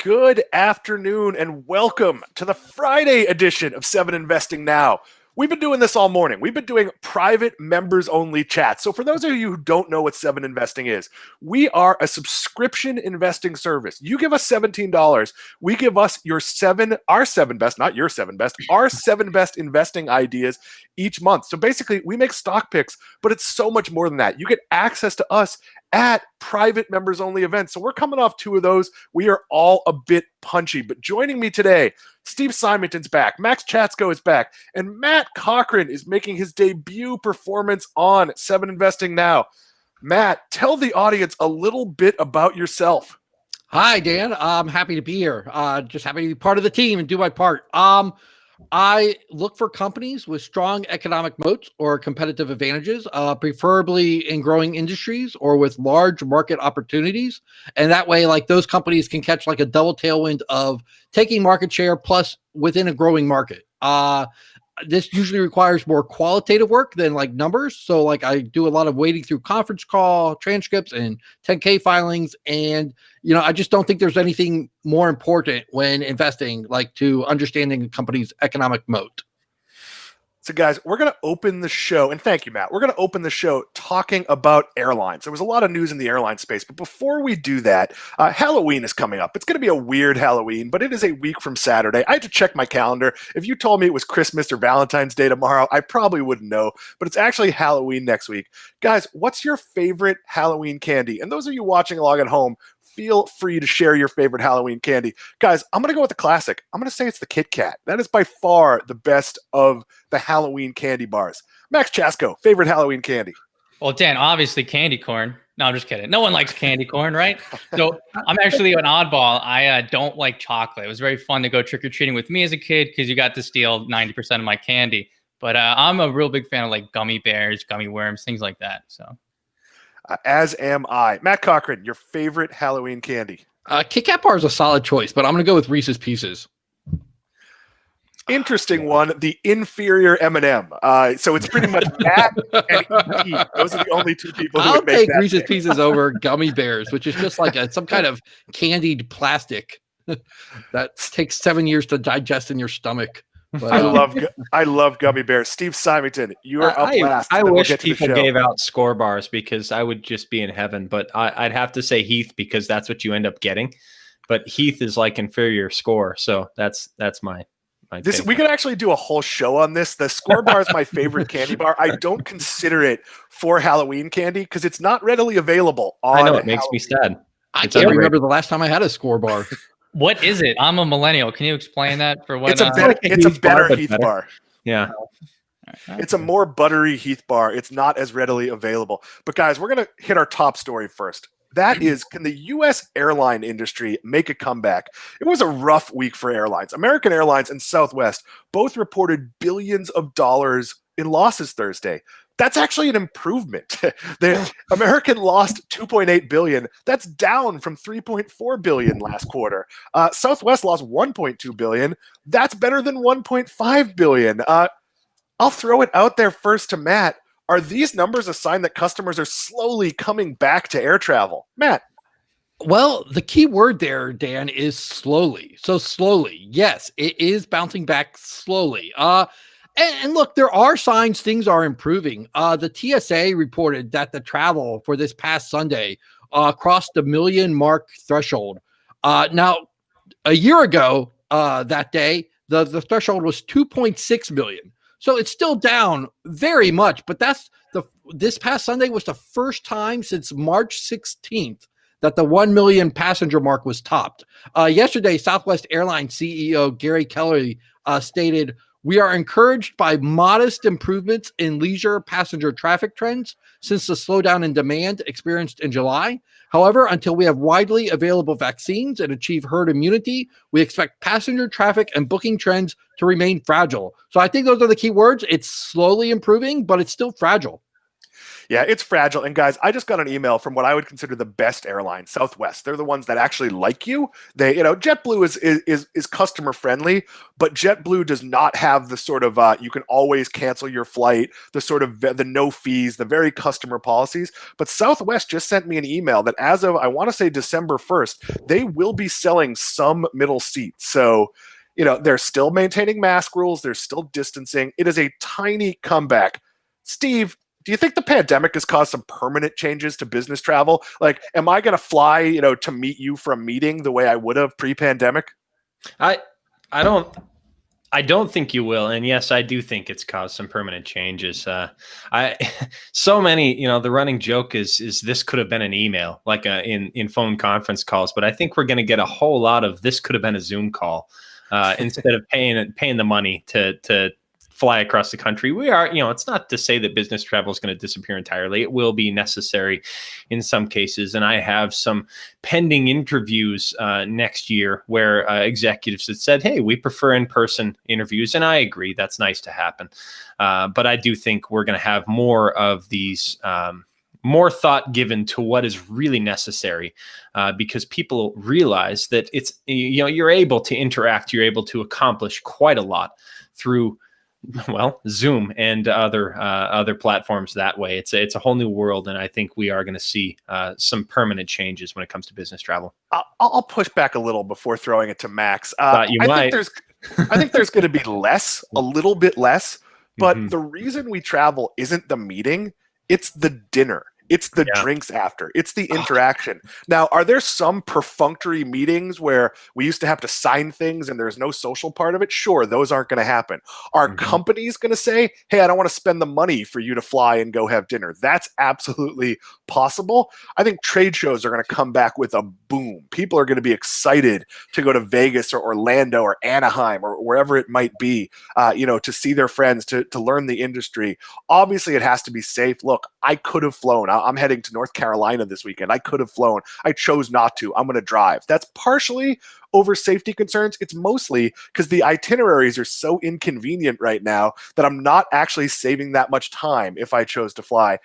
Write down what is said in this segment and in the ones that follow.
Good afternoon and welcome to the Friday edition of 7 Investing Now. We've been doing this all morning. We've been doing private members-only chats. So for those of you who don't know what 7 Investing is, we are a subscription investing service. You give us $17, we give us our 7 best investing ideas each month. So basically, we make stock picks, but it's so much more than that. You get access to us at private members-only events. So we're coming off 2 of those. We are all a bit punchy. But joining me today, Steve Symington's back, Maxx Chastko is back, and Matt Cochrane is making his debut performance on 7 Investing Now. Matt, tell the audience a little bit about yourself. Hi, Dan. I'm happy to be here. Just happy to be part of the team and do my part. I look for companies with strong economic moats or competitive advantages, preferably in growing industries or with large market opportunities. And that way, like those companies can catch like a double tailwind of taking market share plus within a growing market. This usually requires more qualitative work than like numbers. So like I do a lot of wading through conference call transcripts and 10K filings. And, I just don't think there's anything more important when investing, like to understanding a company's economic moat. So guys, we're going to open the show, and thank you, Matt. We're going to open the show talking about airlines. There was a lot of news in the airline space, but before we do that, Halloween is coming up. It's going to be a weird Halloween, but it is a week from Saturday. I had to check my calendar. If you told me it was Christmas or Valentine's Day tomorrow, I probably wouldn't know, but it's actually Halloween next week. Guys, what's your favorite Halloween candy? And those of you watching along at home, feel free to share your favorite Halloween candy. Guys, I'm going to go with the classic. I'm going to say it's the Kit Kat. That is by far the best of the Halloween candy bars. Maxx Chastko, favorite Halloween candy? Well, Dan, obviously candy corn. No, I'm just kidding. No one likes candy corn, right? So I'm actually an oddball. I don't like chocolate. It was very fun to go trick-or-treating with me as a kid because you got to steal 90% of my candy. But I'm a real big fan of like gummy bears, gummy worms, things like that. So. As am I. Matt Cochrane, your favorite Halloween candy? Kit Kat bar is a solid choice, but I'm going to go with Reese's Pieces. Interesting one, the inferior M&M. So it's pretty much that and E.T. Those are the only 2 people who I'll would make take that Reese's thing. Pieces over gummy bears, which is just like some kind of candied plastic that takes 7 years to digest in your stomach. But, I love gummy bears. Steve Symington, you are up last. I wish people gave out score bars because I would just be in heaven. But I'd have to say Heath because that's what you end up getting. But Heath is like inferior score, so that's my. We could actually do a whole show on this. The score bar is my favorite candy bar. I don't consider it for Halloween candy because it's not readily available. I know it makes me sad. I can't remember the last time I had a score bar. What is it? I'm a millennial. Can you explain that for what? It's a better Heath bar. Yeah. It's a more buttery Heath bar. It's not as readily available. But guys, we're going to hit our top story first. That is, can the U.S. airline industry make a comeback? It was a rough week for airlines. American Airlines and Southwest both reported billions of dollars in losses Thursday. That's actually an improvement. The American lost $2.8 billion. That's down from $3.4 billion last quarter. Southwest lost $1.2 billion. That's better than $1.5 billion. I'll throw it out there first to Matt. Are these numbers a sign that customers are slowly coming back to air travel? Matt. Well, the key word there, Dan, is slowly. So slowly, yes, it is bouncing back slowly. And look, there are signs things are improving. The TSA reported that the travel for this past Sunday crossed the 1 million mark threshold. Now, a year ago that day, the threshold was 2.6 million. So it's still down very much, but this past Sunday was the first time since March 16th that the 1 million passenger mark was topped. Yesterday, Southwest Airlines CEO Gary Kelly stated, "We are encouraged by modest improvements in leisure passenger traffic trends since the slowdown in demand experienced in July. However, until we have widely available vaccines and achieve herd immunity, we expect passenger traffic and booking trends to remain fragile." So I think those are the key words. It's slowly improving, but it's still fragile. Yeah, it's fragile. And guys, I just got an email from what I would consider the best airline, Southwest. They're the ones that actually like you. They, JetBlue is customer friendly, but JetBlue does not have the sort of you can always cancel your flight, the sort of the no fees, the very customer policies. But Southwest just sent me an email that as of I want to say December 1st, they will be selling some middle seats. So they're still maintaining mask rules. They're still distancing. It is a tiny comeback. Steve, do you think the pandemic has caused some permanent changes to business travel? Like, am I going to fly, to meet you for a meeting the way I would have pre-pandemic? I don't think you will. And yes, I do think it's caused some permanent changes. So many, the running joke is this could have been an email, like in phone conference calls. But I think we're going to get a whole lot of this could have been a Zoom call instead of paying the money to fly across the country. We are, it's not to say that business travel is going to disappear entirely. It will be necessary in some cases. And I have some pending interviews next year where executives have said, hey, we prefer in-person interviews. And I agree, that's nice to happen. But I do think we're going to have more of these, more thought given to what is really necessary because people realize that it's, you're able to interact, you're able to accomplish quite a lot through Zoom and other platforms that way. It's a whole new world, and I think we are going to see some permanent changes when it comes to business travel. I'll push back a little before throwing it to Max. I think there's going to be a little bit less, but the reason we travel isn't the meeting, it's the dinner. It's the drinks after. It's the interaction. Now, are there some perfunctory meetings where we used to have to sign things and there's no social part of it? Sure, those aren't going to happen. Are companies going to say, hey, I don't want to spend the money for you to fly and go have dinner? That's absolutely possible. I think trade shows are going to come back with a boom. People are going to be excited to go to Vegas or Orlando or Anaheim or wherever it might be, to see their friends, to learn the industry. Obviously, it has to be safe. Look, I could have flown. I'm heading to North Carolina this weekend. I could have flown. I chose not to. I'm going to drive. That's partially over safety concerns. It's mostly because the itineraries are so inconvenient right now that I'm not actually saving that much time if I chose to fly.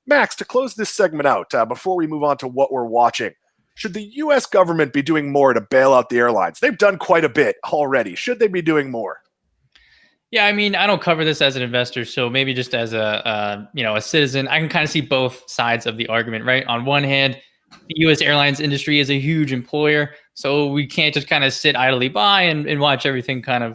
Max, to close this segment out, before we move on to what we're watching, should the U.S. government be doing more to bail out the airlines? They've done quite a bit already. Should they be doing more? Yeah, I mean, I don't cover this as an investor, so maybe just as a citizen, I can kind of see both sides of the argument, right? On one hand, the U.S. airlines industry is a huge employer, so we can't just kind of sit idly by and watch everything kind of,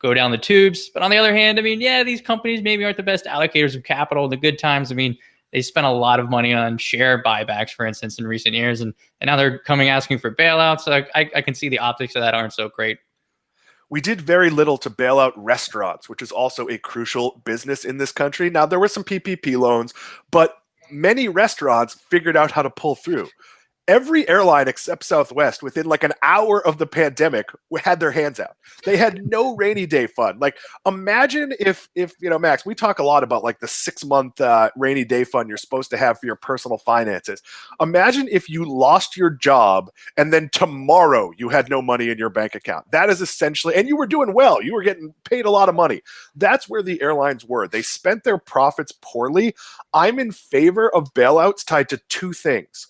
go down the tubes. But on the other hand, I mean, yeah, these companies maybe aren't the best allocators of capital in the good times. I mean, they spent a lot of money on share buybacks, for instance, in recent years, and now they're coming asking for bailouts. So I can see the optics of that aren't so great. We did very little to bail out restaurants, which is also a crucial business in this country. Now, there were some PPP loans, but many restaurants figured out how to pull through. Every airline except Southwest, within like an hour of the pandemic, had their hands out. They had no rainy day fund. Like, imagine if Max, we talk a lot about like the 6-month rainy day fund you're supposed to have for your personal finances. Imagine if you lost your job and then tomorrow you had no money in your bank account. That is essentially, and you were doing well. You were getting paid a lot of money. That's where the airlines were. They spent their profits poorly. I'm in favor of bailouts tied to two things.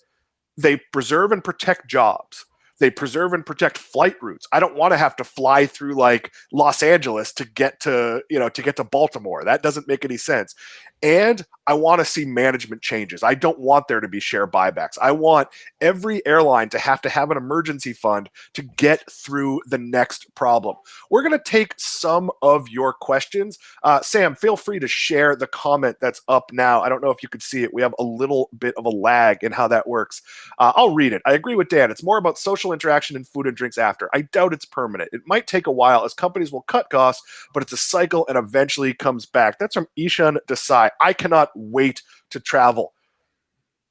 They preserve and protect jobs. They preserve and protect flight routes. I don't want to have to fly through like Los Angeles to get to Baltimore. That doesn't make any sense. And I want to see management changes. I don't want there to be share buybacks. I want every airline to have an emergency fund to get through the next problem. We're going to take some of your questions. Sam, feel free to share the comment that's up now. I don't know if you could see it. We have a little bit of a lag in how that works. I'll read it. I agree with Dan. It's more about social interaction and food and drinks after. I doubt it's permanent. It might take a while as companies will cut costs, but it's a cycle and eventually comes back. That's from Ishan Desai. I cannot wait to travel.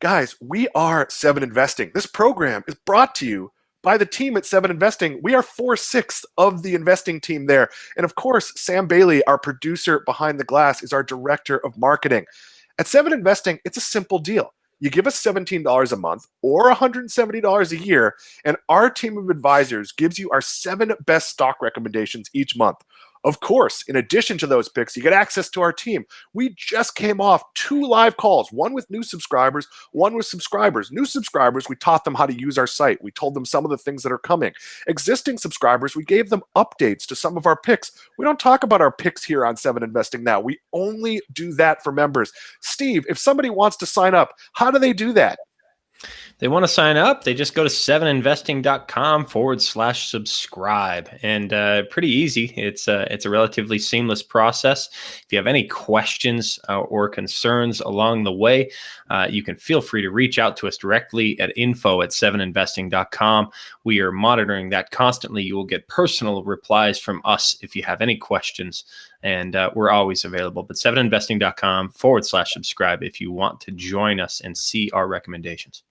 Guys, we are 7 Investing. This program is brought to you by the team at 7 Investing. We are 4/6 of the investing team there. And of course, Sam Bailey, our producer behind the glass, is our director of marketing. At 7 Investing, it's a simple deal. You give us $17 a month or $170 a year, and our team of advisors gives you our 7 best stock recommendations each month. Of course, in addition to those picks, you get access to our team. We just came off 2 live calls, one with new subscribers, one with subscribers. New subscribers, we taught them how to use our site. We told them some of the things that are coming. Existing subscribers, we gave them updates to some of our picks. We don't talk about our picks here on 7 Investing Now. We only do that for members. Steve, if somebody wants to sign up, how do they do that? They want to sign up, they just go to 7investing.com/subscribe, and pretty easy. It's a relatively seamless process. If you have any questions or concerns along the way, you can feel free to reach out to us directly at info@7investing.com. We are monitoring that constantly. You will get personal replies from us if you have any questions, and we're always available. But 7investing.com/subscribe if you want to join us and see our recommendations.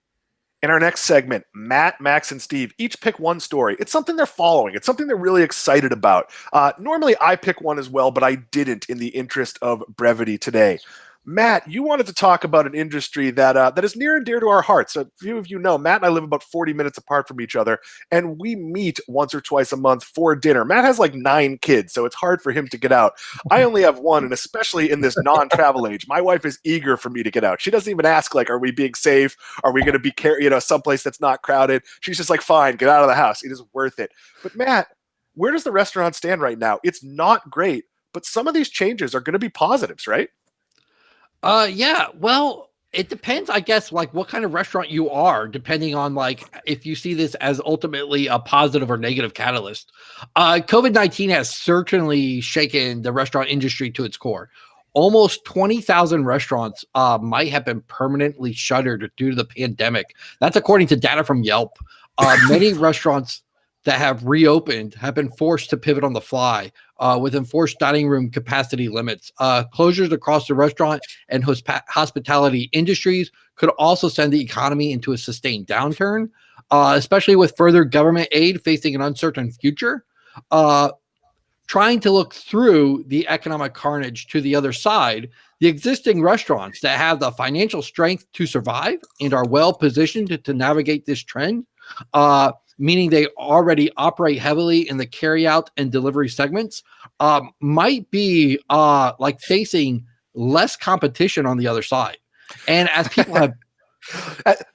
In our next segment, Matt, Max, and Steve each pick one story. It's something they're following. It's something they're really excited about. Normally, I pick one as well, but I didn't in the interest of brevity today. Matt, you wanted to talk about an industry that is near and dear to our hearts. A few of you know, Matt and I live about 40 minutes apart from each other, and we meet once or twice a month for dinner. Matt has like 9 kids, so it's hard for him to get out. I only have 1, and especially in this non-travel age, my wife is eager for me to get out. She doesn't even ask, like, are we being safe? Are we going to be someplace that's not crowded? She's just like, fine, get out of the house. It is worth it. But Matt, where does the restaurant stand right now? It's not great, but some of these changes are going to be positives, right? Yeah, well, it depends, I guess, like what kind of restaurant you are, depending on like if you see this as ultimately a positive or negative catalyst. COVID-19 has certainly shaken the restaurant industry to its core. Almost 20,000 restaurants might have been permanently shuttered due to the pandemic. That's according to data from Yelp. Many restaurants that have reopened have been forced to pivot on the fly with enforced dining room capacity limits. Closures across the restaurant and hospitality industries could also send the economy into a sustained downturn, especially with further government aid facing an uncertain future. Trying to look through the economic carnage to the other side, the existing restaurants that have the financial strength to survive and are well positioned to navigate this trend, meaning they already operate heavily in the carryout and delivery segments, might be like facing less competition on the other side. And as people have,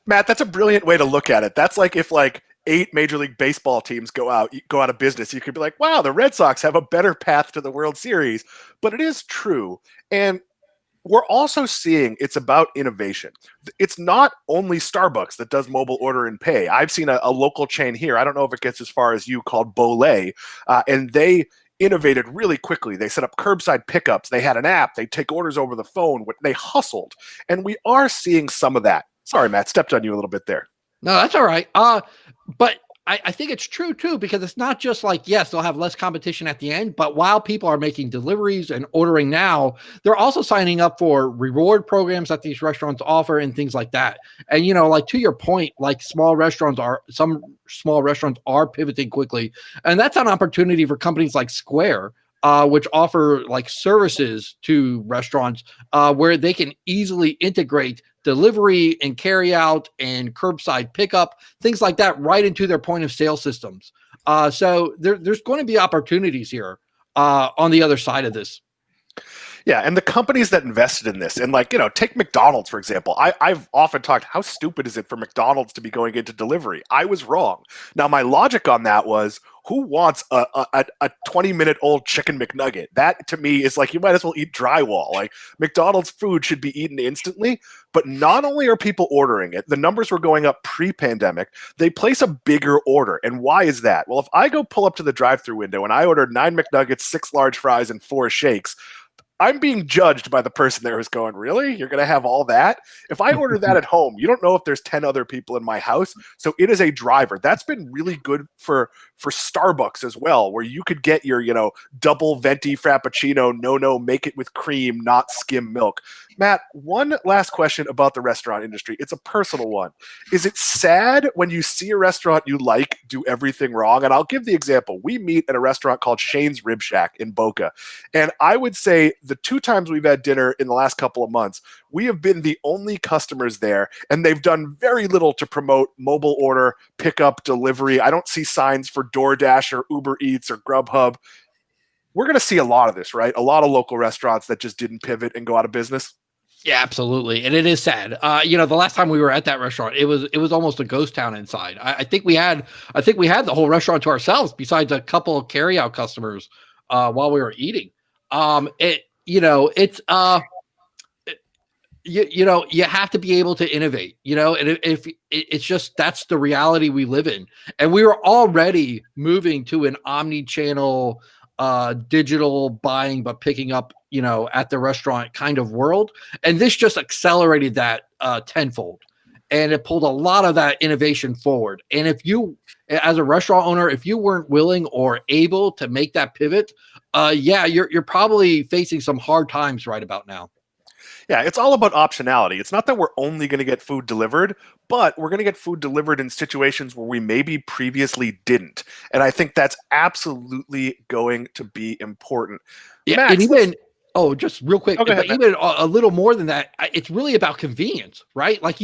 Matt, that's a brilliant way to look at it. That's like if like 8 Major League Baseball teams go out of business, you could be like, wow, the Red Sox have a better path to the World Series. But it is true. And we're also seeing it's about innovation. It's not only Starbucks that does mobile order and pay. I've seen a local chain here. I don't know if it gets as far as you, called Bolé, and they innovated really quickly. They set up curbside pickups. They had an app. They take orders over the phone. They hustled. And we are seeing some of that. Sorry, Matt, stepped on you a little bit there. no, that's all right. But I think it's true too, because it's not just like, yes, they'll have less competition at the end, but while people are making deliveries and ordering now, they're also signing up for reward programs that these restaurants offer and things like that. And, you know, like to your point, like some small restaurants are pivoting quickly. And that's an opportunity for companies like Square, which offer like services to restaurants where they can easily integrate delivery and carry out and curbside pickup, things like that, right into their point of sale systems. So there's going to be opportunities here on the other side of this. Yeah, and the companies that invested in this, and like, you know, take McDonald's, for example. I've often talked, how stupid is it for McDonald's to be going into delivery? I was wrong. Now, my logic on that was, who wants a 20-minute-old chicken McNugget? That, to me, is like, you might as well eat drywall. Like, McDonald's food should be eaten instantly, but not only are people ordering it, the numbers were going up pre-pandemic, they place a bigger order. And why is that? Well, if I go pull up to the drive-thru window and I order 9 McNuggets, 6 large fries, and 4 shakes, I'm being judged by the person there who's going, really? You're going to have all that? If I order that at home, you don't know if there's 10 other people in my house. So it is a driver. That's been really good for Starbucks as well, where you could get your, you know, double venti frappuccino, no, make it with cream, not skim milk. Matt, one last question about the restaurant industry. It's a personal one. Is it sad when you see a restaurant you like do everything wrong? And I'll give the example. We meet at a restaurant called Shane's Rib Shack in Boca. And I would say the 2 times we've had dinner in the last couple of months, we have been the only customers there, and they've done very little to promote mobile order, pickup, delivery. I don't see signs for DoorDash or Uber Eats or Grubhub. We're going to see a lot of this, right? A lot of local restaurants that just didn't pivot and go out of business. Yeah, absolutely, and it is sad. The last time we were at that restaurant, it was almost a ghost town inside. I think we had the whole restaurant to ourselves, besides a couple of carryout customers while we were eating. You have to be able to innovate, and if it's just, that's the reality we live in, and we were already moving to an omni-channel digital buying but picking up at the restaurant kind of world, and this just accelerated that tenfold, and it pulled a lot of that innovation forward. And if you, as a restaurant owner, if you weren't willing or able to make that pivot, you're probably facing some hard times right about now. Yeah, it's all about optionality. It's not that we're only going to get food delivered, but we're going to get food delivered in situations where we maybe previously didn't. And I think that's absolutely going to be important. Yeah, Max, and even just real quick, go ahead, but even a little more than that, it's really about convenience, right? Like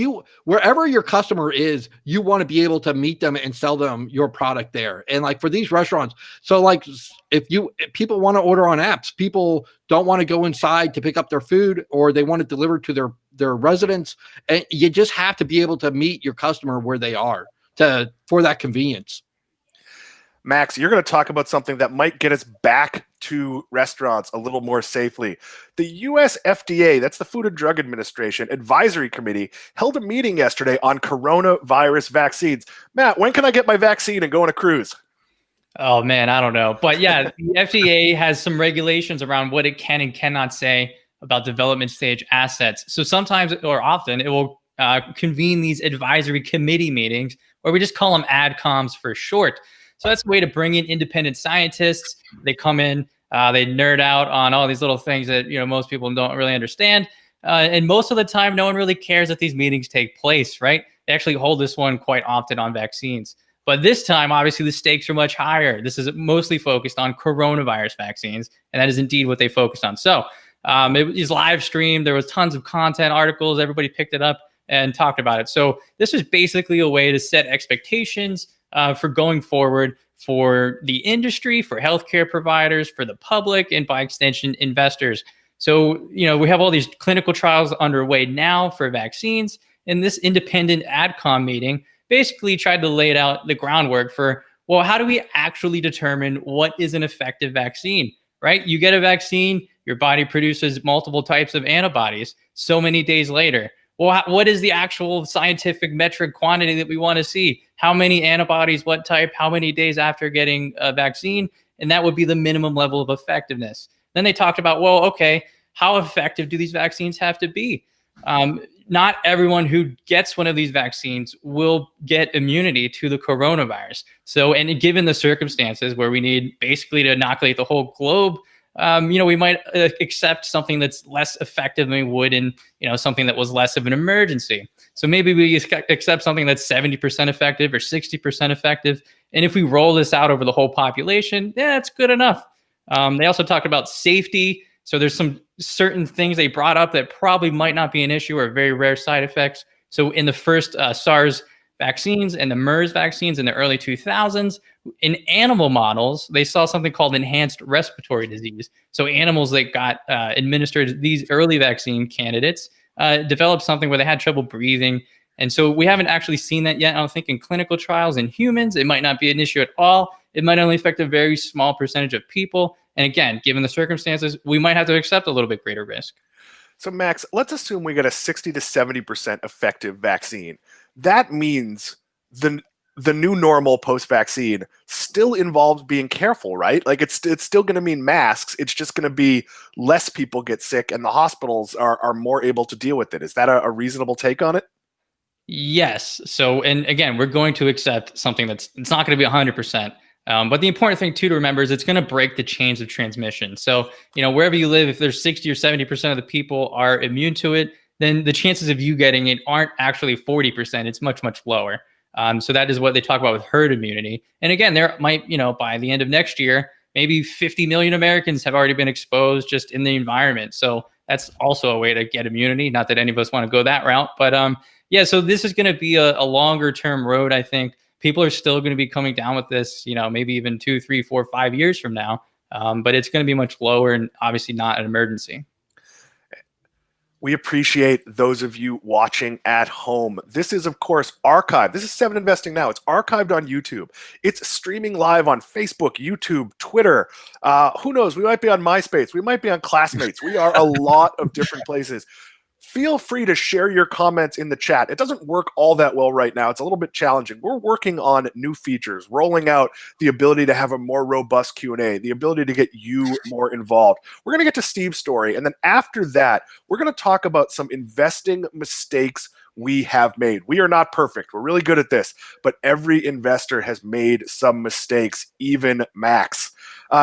wherever your customer is, you want to be able to meet them and sell them your product there. And like for these restaurants, so like if people want to order on apps, people don't want to go inside to pick up their food, or they want it delivered to their residence, and you just have to be able to meet your customer where they are for that convenience. Max, you're going to talk about something that might get us back to restaurants a little more safely. The US FDA, that's the Food and Drug Administration Advisory Committee, held a meeting yesterday on coronavirus vaccines. Matt, when can I get my vaccine and go on a cruise? Oh, man, I don't know. But yeah, the FDA has some regulations around what it can and cannot say about development stage assets. So sometimes, or often, it will convene these advisory committee meetings, or we just call them AdComs for short. So that's a way to bring in independent scientists. They come in, they nerd out on all these little things that most people don't really understand. And most of the time, no one really cares that these meetings take place, right? They actually hold this one quite often on vaccines. But this time, obviously, the stakes are much higher. This is mostly focused on coronavirus vaccines, and that is indeed what they focused on. So it was live streamed. There was tons of content, articles. Everybody picked it up and talked about it. So this is basically a way to set expectations for going forward for the industry, for healthcare providers, for the public, and by extension, investors. So, we have all these clinical trials underway now for vaccines, and this independent AdCom meeting basically tried to lay out the groundwork for, well, how do we actually determine what is an effective vaccine, right? You get a vaccine, your body produces multiple types of antibodies so many days later. Well, what is the actual scientific metric quantity that we want to see? How many antibodies, what type, how many days after getting a vaccine? And that would be the minimum level of effectiveness. Then they talked about, well, okay, how effective do these vaccines have to be? Not everyone who gets one of these vaccines will get immunity to the coronavirus. So, and given the circumstances where we need basically to inoculate the whole globe, we might accept something that's less effective than we would in, something that was less of an emergency. So maybe we accept something that's 70% effective or 60% effective. And if we roll this out over the whole population, it's good enough. They also talked about safety. So there's some certain things they brought up that probably might not be an issue or very rare side effects. So in the first SARS vaccines and the MERS vaccines in the early 2000s, in animal models, they saw something called enhanced respiratory disease. So animals that got administered these early vaccine candidates developed something where they had trouble breathing. And so we haven't actually seen that yet. I don't think in clinical trials in humans, it might not be an issue at all. It might only affect a very small percentage of people. And again, given the circumstances, we might have to accept a little bit greater risk. So Max, let's assume we get a 60 to 70% effective vaccine. That means the new normal post-vaccine still involves being careful, right? Like it's still going to mean masks. It's just going to be less people get sick and the hospitals are more able to deal with it. Is that a reasonable take on it? Yes. So, and again, we're going to accept something it's not going to be 100%. But the important thing too to remember is it's going to break the chains of transmission. So, wherever you live, if there's 60 or 70% of the people are immune to it, then the chances of you getting it aren't actually 40%. It's much, much lower. So that is what they talk about with herd immunity. And again, there might, by the end of next year, maybe 50 million Americans have already been exposed just in the environment. So that's also a way to get immunity. Not that any of us want to go that route, but so this is going to be a longer term road, I think. People are still going to be coming down with this, maybe even 2, 3, 4, 5 years from now. but it's going to be much lower and obviously not an emergency. We appreciate those of you watching at home. This is, of course, archived. This is 7 Investing Now. It's archived on YouTube. It's streaming live on Facebook, YouTube, Twitter. Who knows? We might be on MySpace. We might be on Classmates. We are a lot of different places. Feel free to share your comments in the chat. It doesn't work all that well right now. It's a little bit challenging. We're working on new features, rolling out the ability to have a more robust Q&A, the ability to get you more involved. We're going to get to Steve's story, and then after that, we're going to talk about some investing mistakes we have made. We are not perfect. We're really good at this, but every investor has made some mistakes, even Max.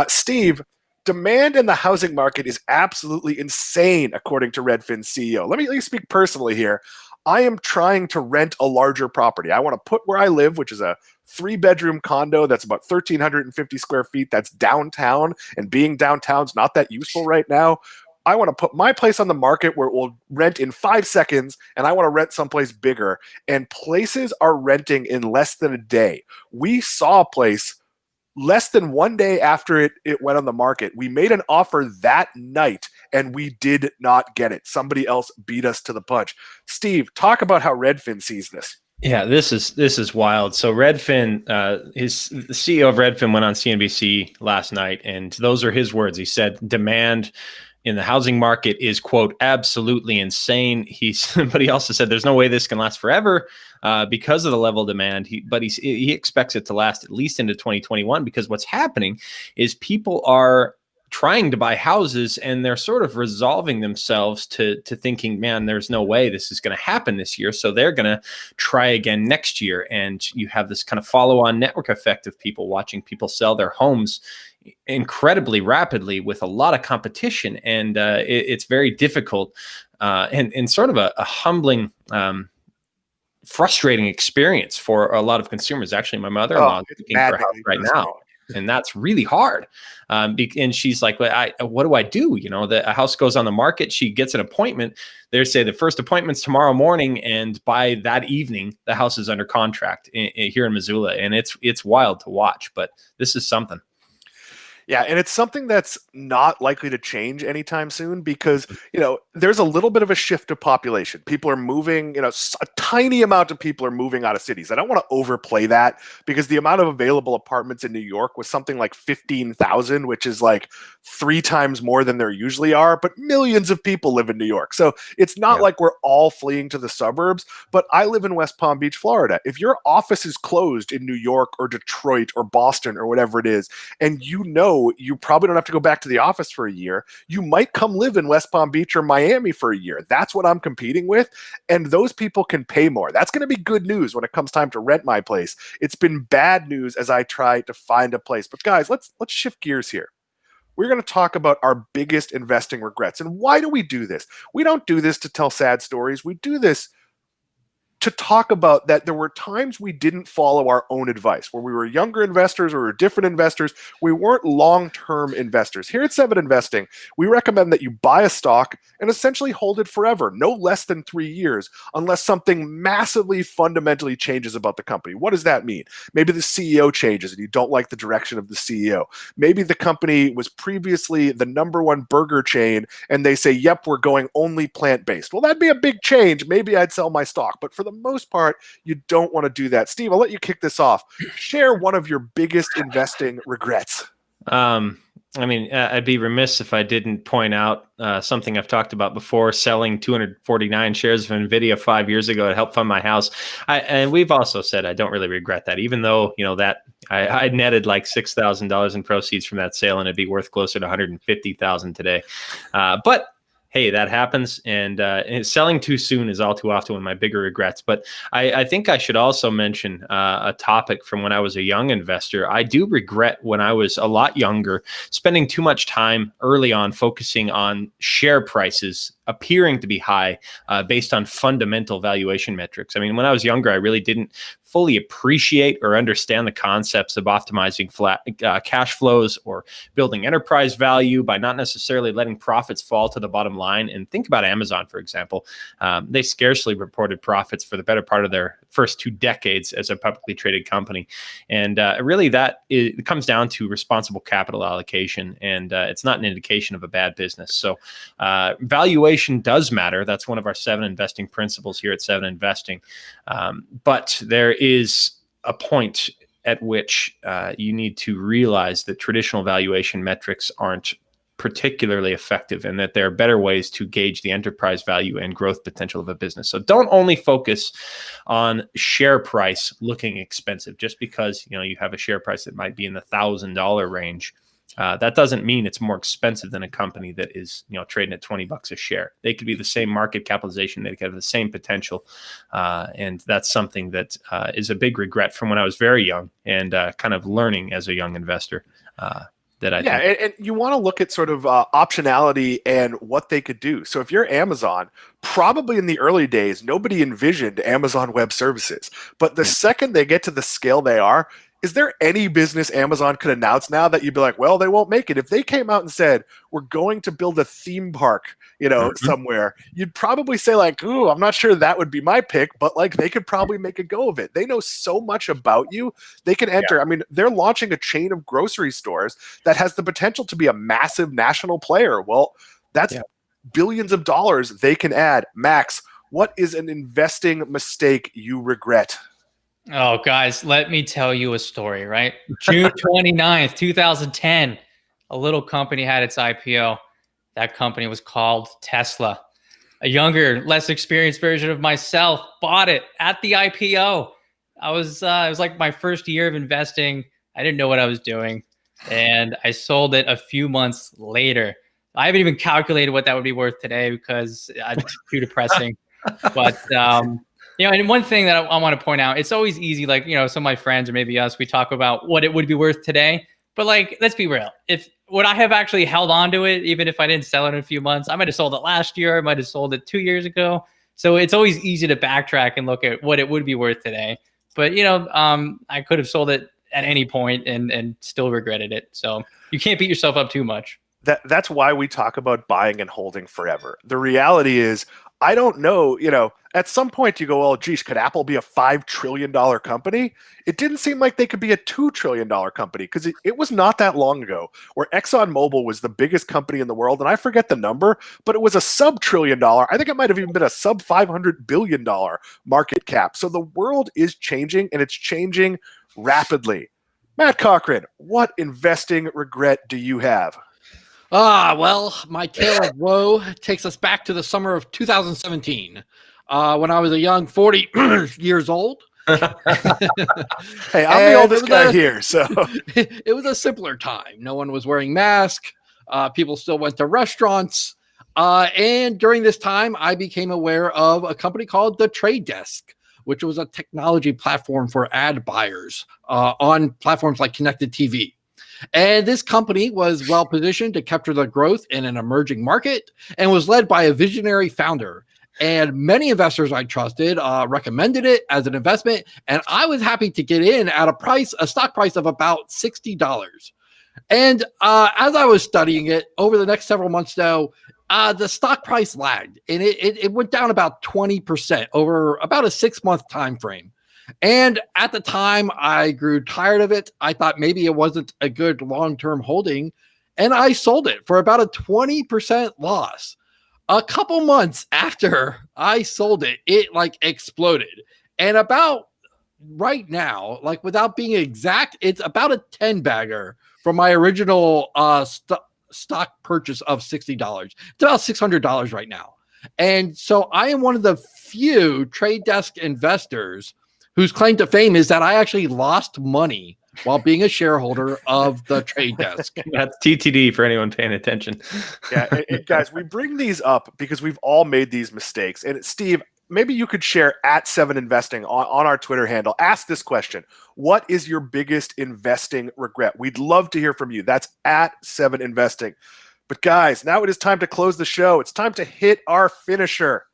Steve, demand in the housing market is absolutely insane, according to Redfin's CEO. Let me speak personally here. I am trying to rent a larger property. I want to put where I live, which is a 3-bedroom condo that's about 1,350 square feet. That's downtown, and being downtown's not that useful right now. I want to put my place on the market where it will rent in 5 seconds, and I want to rent someplace bigger. And places are renting in less than a day. We saw a place less than 1 day after it went on the market. We made an offer that night, and we did not get it. Somebody else beat us to the punch. Steve, talk about how Redfin sees this. Yeah, this is wild. So Redfin, the CEO of Redfin went on CNBC last night, and those are his words. He said, demand in the housing market is, quote, absolutely insane. But he also said there's no way this can last forever because of the level of demand. He expects it to last at least into 2021, because what's happening is people are trying to buy houses and they're sort of resolving themselves to thinking, man, there's no way this is going to happen this year. So they're going to try again next year. And you have this kind of follow-on network effect of people watching people sell their homes incredibly rapidly with a lot of competition. And it's very difficult and sort of a humbling, frustrating experience for a lot of consumers. Actually, my mother-in-law is looking for a house right now. And that's really hard. And she's like, well, what do I do? You know, a house goes on the market. She gets an appointment. They say the first appointment's tomorrow morning. And by that evening, the house is under contract here in Missoula. And it's wild to watch, but this is something. Yeah, and it's something that's not likely to change anytime soon because, there's a little bit of a shift of population. People are moving, a tiny amount of people are moving out of cities. I don't want to overplay that because the amount of available apartments in New York was something like 15,000, which is like 3 times more than there usually are, but millions of people live in New York. So it's not like we're all fleeing to the suburbs, but I live in West Palm Beach, Florida. If your office is closed in New York or Detroit or Boston or whatever it is, and you probably don't have to go back to the office for a year, you might come live in West Palm Beach or Miami for a year. That's what I'm competing with. And those people can pay more. That's going to be good news when it comes time to rent my place. It's been bad news as I try to find a place. But guys, let's shift gears here. We're going to talk about our biggest investing regrets. And why do we do this? We don't do this to tell sad stories. We do this to talk about that there were times we didn't follow our own advice, where we were younger investors or we were different investors. We weren't long-term investors. Here at 7 Investing, we recommend that you buy a stock and essentially hold it forever, no less than 3 years, unless something massively fundamentally changes about the company. What does that mean? Maybe the CEO changes and you don't like the direction of the CEO. Maybe the company was previously the #1 burger chain and they say, yep, we're going only plant-based. Well, that'd be a big change. Maybe I'd sell my stock. But for the most part, you don't want to do that. Steve, I'll let you kick this off. Share one of your biggest investing regrets. I'd be remiss if I didn't point out something I've talked about before, selling 249 shares of NVIDIA 5 years ago to help fund my house. And we've also said I don't really regret that, even though, that I netted like $6,000 in proceeds from that sale, and it'd be worth closer to $150,000 today. But hey, that happens, and selling too soon is all too often one of my bigger regrets. But I think I should also mention a topic from when I was a young investor. I do regret when I was a lot younger, spending too much time early on focusing on share prices appearing to be high based on fundamental valuation metrics. I mean, when I was younger, I really didn't fully appreciate or understand the concepts of optimizing flat cash flows or building enterprise value by not necessarily letting profits fall to the bottom line. And think about Amazon, for example. They scarcely reported profits for the better part of their first 2 decades as a publicly traded company. And really it comes down to responsible capital allocation, and it's not an indication of a bad business. So valuation does matter. That's one of our 7 investing principles here at 7 Investing. But there is a point at which you need to realize that traditional valuation metrics aren't particularly effective, and that there are better ways to gauge the enterprise value and growth potential of a business. So don't only focus on share price looking expensive just because you have a share price that might be in the $1,000 range. That doesn't mean it's more expensive than a company that is trading at $20 a share. They could be the same market capitalization. They could have the same potential. And that's something that is a big regret from when I was very young and kind of learning as a young investor. And you want to look at sort of optionality and what they could do. So if you're Amazon, probably in the early days, nobody envisioned Amazon Web Services. But the second they get to the scale they are, is there any business Amazon could announce now that you'd be like, well, they won't make it? If they came out and said, we're going to build a theme park, somewhere, you'd probably say like, ooh, I'm not sure that would be my pick, but like they could probably make a go of it. They know so much about you. They can enter. I mean, they're launching a chain of grocery stores that has the potential to be a massive national player. Well, that's billions of dollars they can add. Max, what is an investing mistake you regret? Oh, guys, let me tell you a story, right? June 29th, 2010, a little company had its IPO. That company was called Tesla. A younger, less experienced version of myself bought it at the IPO. It was like my first year of investing. I didn't know what I was doing, and I sold it a few months later. I haven't even calculated what that would be worth today because it's too depressing. But and one thing that I want to point out, it's always easy, like, some of my friends or maybe us, we talk about what it would be worth today. But like, let's be real. If would I have actually held on to it, even if I didn't sell it in a few months? I might have sold it last year. I might have sold it 2 years ago. So it's always easy to backtrack and look at what it would be worth today. But, I could have sold it at any point and still regretted it. So you can't beat yourself up too much. That's why we talk about buying and holding forever. The reality is, I don't know, at some point you go, well, geez, could Apple be a $5 trillion company? It didn't seem like they could be a $2 trillion company because it was not that long ago where ExxonMobil was the biggest company in the world. And I forget the number, but it was a sub $1 trillion. I think it might have even been a sub $500 billion market cap. So the world is changing, and it's changing rapidly. Matt Cochrane, what investing regret do you have? Well, my tale of woe takes us back to the summer of 2017, when I was a young 40 years old. Hey, I'm the oldest guy here, so it was a simpler time. No one was wearing masks. People still went to restaurants. And during this time, I became aware of a company called The Trade Desk, which was a technology platform for ad buyers on platforms like connected TV. And this company was well positioned to capture the growth in an emerging market and was led by a visionary founder. And many investors I trusted recommended it as an investment. And I was happy to get in at a stock price of about $60. And as I was studying it over the next several months, though, the stock price lagged, and it went down about 20% over about a 6-month time frame. And at the time, I grew tired of it. I thought maybe it wasn't a good long-term holding, and I sold it for about a 20% loss. A couple months after I sold it, it like exploded. And about right now, like without being exact, it's about a 10-bagger from my original stock purchase of $60. It's about $600 right now. And so I am one of the few Trade Desk investors whose claim to fame is that I actually lost money while being a shareholder of the Trade Desk. That's TTD for anyone paying attention. Yeah, and guys, we bring these up because we've all made these mistakes. And Steve, maybe you could share at 7 Investing on our Twitter handle. Ask this question. What is your biggest investing regret? We'd love to hear from you. That's at 7 Investing. But guys, now it is time to close the show. It's time to hit our finisher.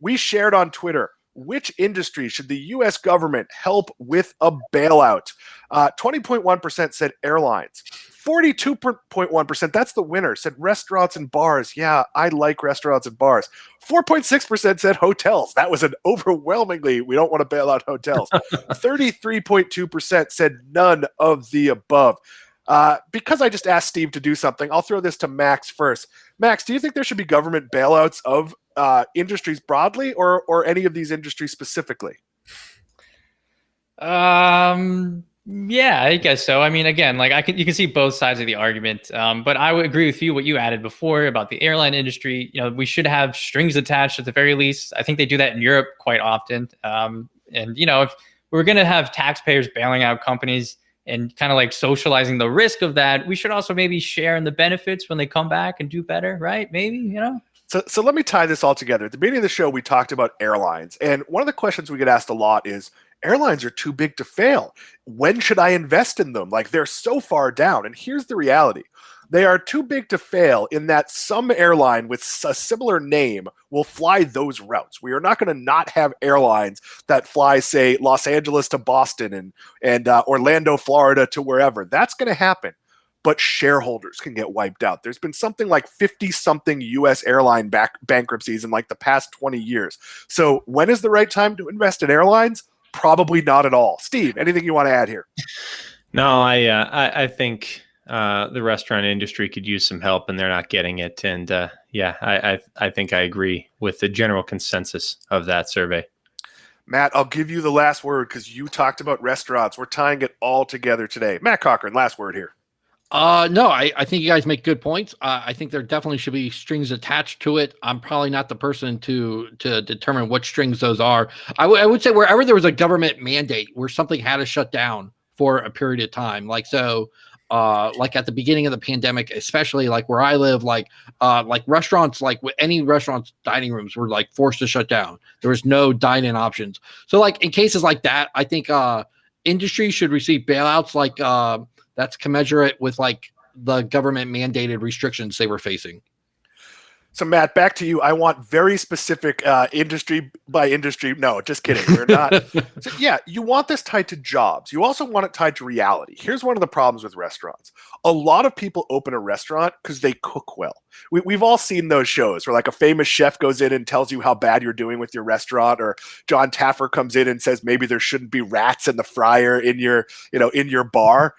We shared on Twitter, which industry should the U.S. government help with a bailout? 20.1% said airlines. 42.1%, that's the winner, said restaurants and bars. Yeah, I like restaurants and bars. 4.6% said hotels. That was an overwhelmingly, we don't want to bail out hotels. 33.2% said none of the above. Because I just asked Steve to do something, I'll throw this to Max first. Max, do you think there should be government bailouts of industries broadly or any of these industries specifically? Yeah, I guess so. I mean, again, like you can see both sides of the argument. But I would agree with you what you added before about the airline industry. You know, we should have strings attached at the very least. I think they do that in Europe quite often. And you know, if we're going to have taxpayers bailing out companies and kind of like socializing the risk of that, we should also maybe share in the benefits when they come back and do better, right? Maybe, you know? So let me tie this all together. At the beginning of the show, we talked about airlines. And one of the questions we get asked a lot is, airlines are too big to fail. When should I invest in them? Like, they're so far down. And here's the reality. They are too big to fail in that some airline with a similar name will fly those routes. We are not going to not have airlines that fly, say, Los Angeles to Boston and Orlando, Florida to wherever. That's going to happen. But shareholders can get wiped out. There's been something like 50-something U.S. airline bankruptcies in like the past 20 years. So when is the right time to invest in airlines? Probably not at all. Steve, anything you want to add here? No, I think the restaurant industry could use some help, and they're not getting it. And I think I agree with the general consensus of that survey. Matt, I'll give you the last word because you talked about restaurants. We're tying it all together today. Matt Cochrane, last word here. No, I think you guys make good points. I think there definitely should be strings attached to it. I'm probably not the person to determine what strings those are. I would say wherever there was a government mandate where something had to shut down for a period of time, like at the beginning of the pandemic, especially like where I live, like restaurants, like any restaurants, dining rooms were like forced to shut down. There was no dine-in options. So like in cases like that, I think industry should receive bailouts like that's commensurate with like the government mandated restrictions they were facing. So Matt, back to you. I want very specific industry by industry. No, just kidding. We're not. So, yeah, you want this tied to jobs. You also want it tied to reality. Here's one of the problems with restaurants. A lot of people open a restaurant because they cook well. We've all seen those shows where like a famous chef goes in and tells you how bad you're doing with your restaurant, or John Taffer comes in and says maybe there shouldn't be rats in the fryer in your bar.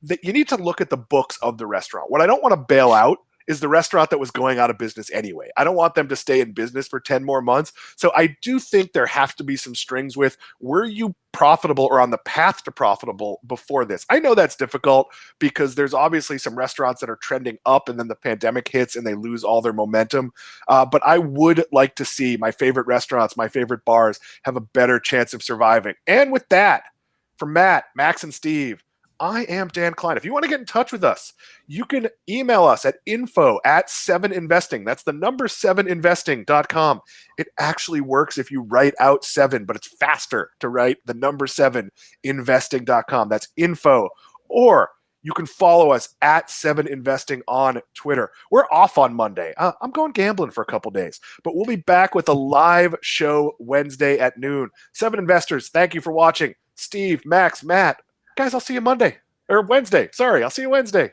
That you need to look at the books of the restaurant. What I don't want to bail out is the restaurant that was going out of business anyway. I don't want them to stay in business for 10 more months. So I do think there have to be some strings with, were you profitable or on the path to profitable before this? I know that's difficult because there's obviously some restaurants that are trending up and then the pandemic hits and they lose all their momentum. But I would like to see my favorite restaurants, my favorite bars have a better chance of surviving. And with that, for Matt, Max, and Steve, I am Dan Kline. If you want to get in touch with us, you can email us at info@7investing. That's the number 7investing.com. It actually works if you write out 7, but it's faster to write the number 7investing.com. That's info. Or you can follow us at 7investing on Twitter. We're off on Monday. I'm going gambling for a couple days, but we'll be back with a live show Wednesday at noon. 7 Investors, thank you for watching. Steve, Max, Matt. Guys, I'll see you Monday or Wednesday. Sorry, I'll see you Wednesday.